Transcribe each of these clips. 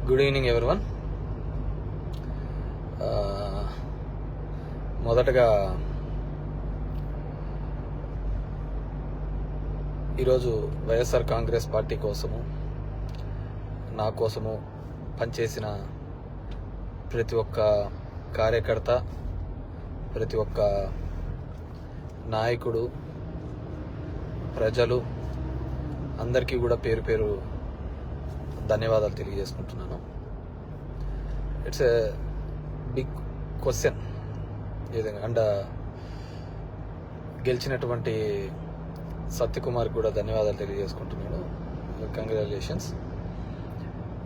Good evening everyone. మొదటగా ఈరోజు YSR Congress party కోసము, నా కోసము పనిచేసిన ప్రతి ఒక్క కార్యకర్త, ప్రతి ఒక్క నాయకుడు, ప్రజలు అందరికీ కూడా పేరు పేరు ధన్యవాదాలు తెలియజేసుకుంటున్నాను. It's a big question and గెలిచినటువంటి సత్యకుమార్ కూడా ధన్యవాదాలు తెలియజేసుకుంటున్నాను. కంగ్రాచులేషన్స్.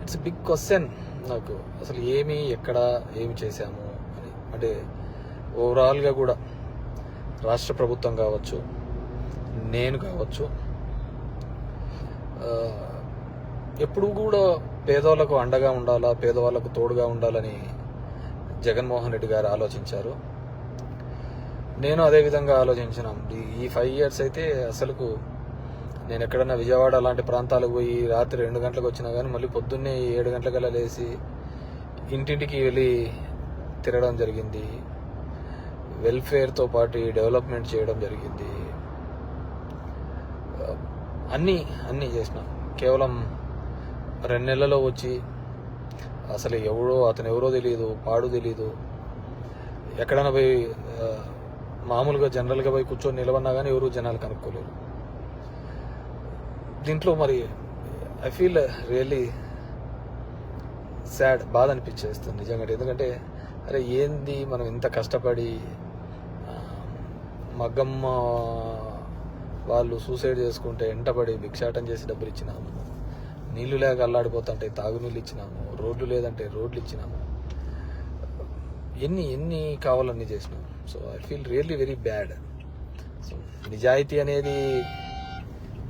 ఇట్స్ బిగ్ క్వశ్చన్ నాకు, అసలు ఎక్కడ ఏమి చేశాము అని. అంటే ఓవరాల్గా కూడా రాష్ట్ర ప్రభుత్వం కావచ్చు, నేను కావచ్చు, ఎప్పుడు కూడా పేదవాళ్ళకు అండగా ఉండాలా, పేదవాళ్ళకు తోడుగా ఉండాలని జగన్మోహన్ రెడ్డి గారు ఆలోచించారు. నేను అదే విధంగా ఆలోచించినాం. ఈ 5 years అయితే అసలుకు నేను ఎక్కడన్నా విజయవాడ అలాంటి ప్రాంతాలకు పోయి రాత్రి 2 గంటలకు వచ్చినా కానీ మళ్ళీ పొద్దున్నే 7 గంటలకల్లా లేచి ఇంటింటికి వెళ్ళి తిరగడం జరిగింది. వెల్ఫేర్తో పాటు డెవలప్మెంట్ చేయడం జరిగింది. అన్నీ చేసిన. కేవలం 2 నెలల్లో వచ్చి అసలు అతను ఎవరో తెలియదు, పాడు తెలియదు. ఎక్కడైనా పోయి మామూలుగా జనరల్గా పోయి కూర్చొని నిలబడినా కానీ ఎవరు జనాలు కనుక్కోలేరు. దీంట్లో మరి ఐ ఫీల్ రియల్లీ సాడ్, బాధ అనిపించేస్తుంది నిజంగా. ఎందుకంటే అరే ఏంది మనం ఇంత కష్టపడి, మగ్గమ్మ వాళ్ళు సూసైడ్ చేసుకుంటే ఎంటపడి భిక్షాటం చేసి డబ్బులు ఇచ్చినాము, నీళ్లు లేక అల్లాడిపోతుంటే తాగునీళ్ళు ఇచ్చినాము, రోడ్లు లేదంటే రోడ్లు ఇచ్చినాము, ఎన్ని కావాలన్నీ చేసినాము. So I feel really very bad. So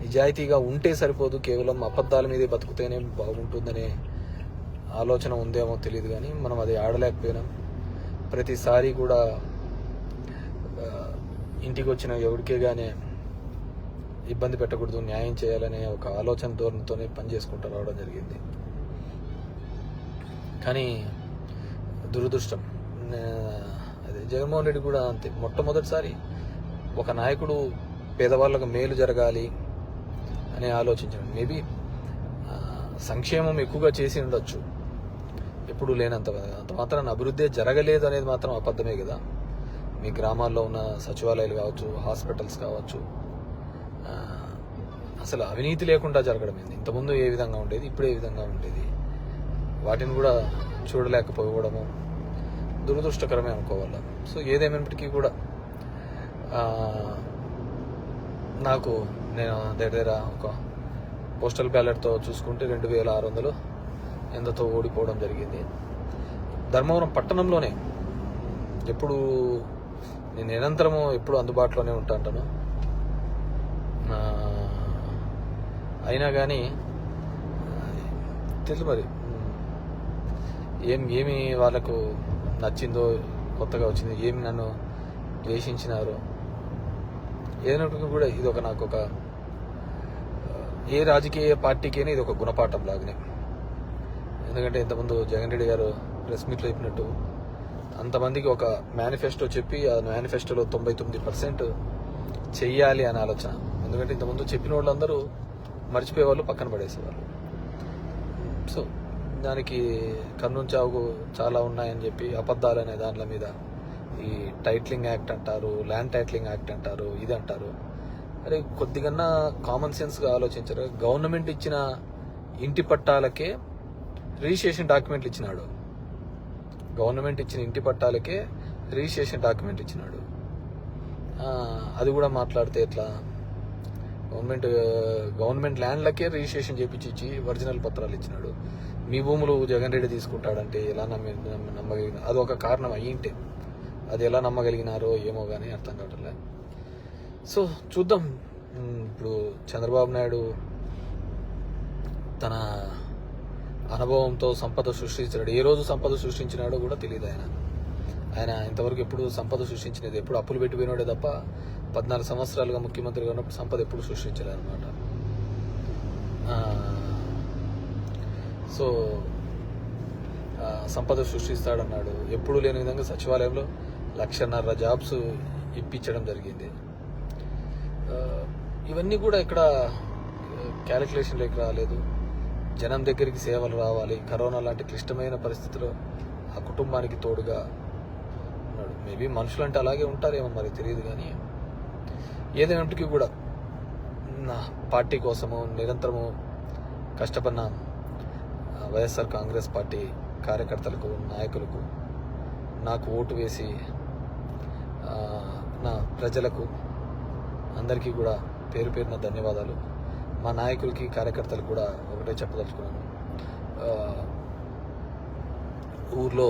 నిజాయితీగా ఉంటే సరిపోదు, కేవలం అబద్ధాల మీదే బతుకుతేనే బాగుంటుందనే ఆలోచన ఉందేమో తెలియదు. కానీ మనం అది ఆడలేకపోయినాం. ప్రతిసారి కూడా ఇంటికి వచ్చిన ఎవరికే కానీ ఇబ్బంది పెట్టకూడదు, న్యాయం చేయాలనే ఒక ఆలోచన ధోరణితోనే పనిచేసుకుంటూ రావడం జరిగింది. కానీ దురదృష్టం, అదే జగన్మోహన్ రెడ్డి కూడా అంతే. మొట్టమొదటిసారి ఒక నాయకుడు పేదవాళ్ళకు మేలు జరగాలి అని ఆలోచించాడు. మేబీ సంక్షేమం ఎక్కువగా చేసి ఉండొచ్చు, ఎప్పుడు లేనంత మాత్రాన అభివృద్ధి జరగలేదు అనేది మాత్రం అబద్ధమే కదా. మీ గ్రామాల్లో ఉన్న సచివాలయాలు కావచ్చు, హాస్పిటల్స్ కావచ్చు, అసలు అవినీతి లేకుండా జరగడం ఏంది? ఇంతకుముందు ఏ విధంగా ఉండేది, ఇప్పుడు ఏ విధంగా ఉండేది, వాటిని కూడా చూడలేకపోవడము దురదృష్టకరమే అనుకోవాలి. సో ఏదేమైనప్పటికీ కూడా నేను దగ్గర ఒక పోస్టల్ బ్యాలెట్తో చూసుకుంటే 2600 ఎంతతో ఓడిపోవడం జరిగింది. ధర్మవరం పట్టణంలోనే నేను నిరంతరము ఎప్పుడు అందుబాటులోనే ఉంటాను. అయినా కానీ తెలుసు మరి ఏమి వాళ్ళకు నచ్చిందో, కొత్తగా వచ్చింది, ఏమి నన్ను ద్వేషించినారో, ఏదైనప్పటికీ కూడా ఇది ఏ రాజకీయ పార్టీకైనా ఇది ఒక గుణపాఠం లాగానే. ఎందుకంటే ఇంతకుముందు జగన్ రెడ్డి గారు ప్రెస్ మీట్లో చెప్పినట్టు అంతమందికి ఒక మేనిఫెస్టో చెప్పి ఆ మేనిఫెస్టోలో 99% చెయ్యాలి అనే ఆలోచన. ఎందుకంటే ఇంతకుముందు చెప్పిన వాళ్ళందరూ మర్చిపోయేవాళ్ళు, పక్కన పడేసేవాళ్ళు. సో దానికి కర్నూలు చావుకు చాలా ఉన్నాయని చెప్పి అబద్ధాలు అనే దాంట్ల మీద ఈ టైటిలింగ్ యాక్ట్ అంటారు, ల్యాండ్ టైటిలింగ్ యాక్ట్ అంటారు, ఇది అంటారు. అరే కొద్దిగన్నా కామన్ సెన్స్గా ఆలోచించారు. గవర్నమెంట్ ఇచ్చిన ఇంటి పట్టాలకే రిజిస్ట్రేషన్ డాక్యుమెంట్లు ఇచ్చినాడు. గవర్నమెంట్ ఇచ్చిన ఇంటి పట్టాలకే రిజిస్ట్రేషన్ డాక్యుమెంట్ ఇచ్చినాడు. అది కూడా మాట్లాడితే ఎట్లా? గవర్నమెంట్ ల్యాండ్లకే రిజిస్ట్రేషన్ చేపించి ఒరిజినల్ పత్రాలు ఇచ్చినాడు. మీ భూములు జగన్ రెడ్డి తీసుకుంటాడంటే ఎలా నమ్మగలిగిన? అది ఒక కారణం అయ్యింటే అది ఎలా నమ్మగలిగినారో ఏమో కానీ అర్థం కావట్లే. సో చూద్దాం. ఇప్పుడు చంద్రబాబు నాయుడు తన అనుభవంతో సంపద సృష్టించాడు. ఏ రోజు సంపద సృష్టించినాడో కూడా తెలియదు. ఆయన ఇంతవరకు ఎప్పుడు సంపద సృష్టించినది, ఎప్పుడు అప్పులు పెట్టిపోయినాడే తప్ప 14 సంవత్సరాలుగా ముఖ్యమంత్రిగా ఉన్నప్పుడు సంపద ఎప్పుడు సృష్టించలేదన్నమాట. సో సంపద సృష్టిస్తాడన్నాడు. ఎప్పుడూ లేని విధంగా సచివాలయంలో 1,50,000 జాబ్స్ ఇప్పించడం జరిగింది. ఇవన్నీ కూడా ఇక్కడ క్యాలిక్యులేషన్లోకి రాలేదు. జనం దగ్గరికి సేవలు రావాలి. కరోనా లాంటి క్లిష్టమైన పరిస్థితిలో ఆ కుటుంబానికి తోడుగా ఉన్నాడు. మేబీ మనుషులు అంటే అలాగే ఉంటారేమో మరి తెలియదు. కానీ ఏదైనప్పటికీ కూడా నా పార్టీ కోసము నిరంతరము కష్టపడిన వైఎస్ఆర్ కాంగ్రెస్ పార్టీ కార్యకర్తలకు, నాయకులకు, నాకు ఓటు వేసి నా ప్రజలకు అందరికీ కూడా పేరు పేరున ధన్యవాదాలు. మా నాయకులకి, కార్యకర్తలకు కూడా ఒకటే చెప్పదలుచుకున్నాను. ఊర్లో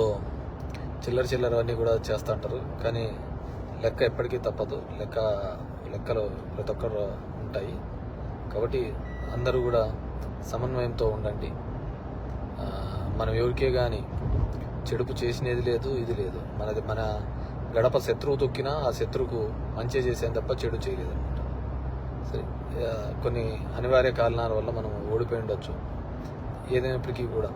చిల్లర అన్నీ కూడా చేస్తూ ఉంటారు. కానీ లెక్క ఎప్పటికీ తప్పదు. లెక్కలు ప్రతి ఒక్కరు ఉంటాయి. కాబట్టి అందరూ కూడా సమన్వయంతో ఉండండి. మనం ఎవరికే కానీ చెడుపు చేసినది లేదు, ఇది లేదు. మన గడప శత్రువు తొక్కినా ఆ శత్రువుకు మంచి చేసేది తప్ప చెడు చేయలేదు అనమాట. సరే, కొన్ని అనివార్య కారణాల వల్ల మనం ఓడిపోయి ఉండొచ్చు. ఏదైనప్పటికీ కూడా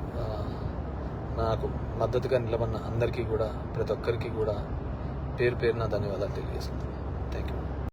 నాకు మద్దతుగా నిలబడిన అందరికీ కూడా, ప్రతి ఒక్కరికి కూడా పేరున ధన్యవాదాలు తెలియజేస్తున్నాను. Thank you.